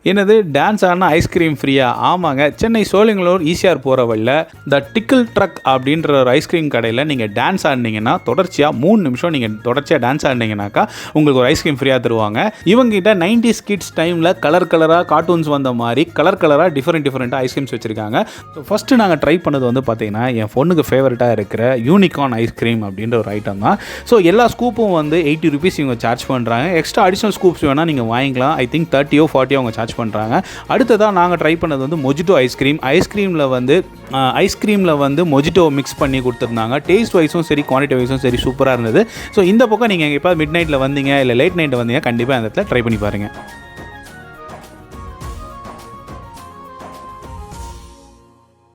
என்னது டான்ஸ் ஆடினா ஐஸ்கிரீம் ஃப்ரீயா? ஆமாங்க, சென்னை சோழிங்கநல்லூர் ECR போகிற வழியில் த டிக்கிள் ட்ரக் அப்படின்ற ஒரு ஐஸ்கிரீம் கடையில் நீங்கள் டான்ஸ் ஆடினீங்கன்னா தொடர்ச்சியாக 3 நிமிஷம் நீங்கள் தொடர்ச்சியாக டான்ஸ் ஆடினீங்கன்னாக்கா உங்களுக்கு ஒரு ஐஸ்கிரீம் ஃப்ரீயாக தருவாங்க. இவங்ககிட்ட 90s கிட்ஸ் டைமில் கலர் கலராக கார்ட்டூன்ஸ் வந்த மாதிரி கலராக டிஃப்ரெண்ட்டாக ஐஸ்கிரீம்ஸ் வச்சுருக்காங்க. ஸோ ஃபஸ்ட்டு நாங்கள் ட்ரை பண்ணது வந்து பார்த்தீங்கன்னா என் பொண்ணுக்கு ஃபேவரட்டாக இருக்கிற யூனிகார்ன் ஐஸ்கிரீம் அப்படின்ற ஒரு ஐட்டம் தான். ஸோ எல்லா ஸ்கூப்பும் வந்து 80 ருபீஸ் இவங்க சார்ஜ் பண்ணுறாங்க. எக்ஸ்ட்ரா அடிஷனல் ஸ்கூப்ஸ் வேணால் நீங்கள் வாங்கிக்கலாம். ஐ திங்க் 30 40 அவங்க சார்ஜ் பண்ணுறாங்க. அடுத்ததாக நாங்கள் ட்ரை பண்ணது வந்து மொஜிட்டோ ஐஸ்கிரீமில் வந்து மொஜிட்டோ மிக்ஸ் பண்ணி கொடுத்துருந்தாங்க. டேஸ்ட் வைஸும் சரி குவான்டிட்டி வைஸும் சரி சூப்பராக இருந்தது. ஸோ இந்த பக்கம் நீங்கள் எப்போ மிட் நைட்டில் வந்தீங்க இல்லை லேட் நைட்டில் வந்தீங்க கண்டிப்பாக அந்த இடத்துல ட்ரை பண்ணி பாருங்கள்.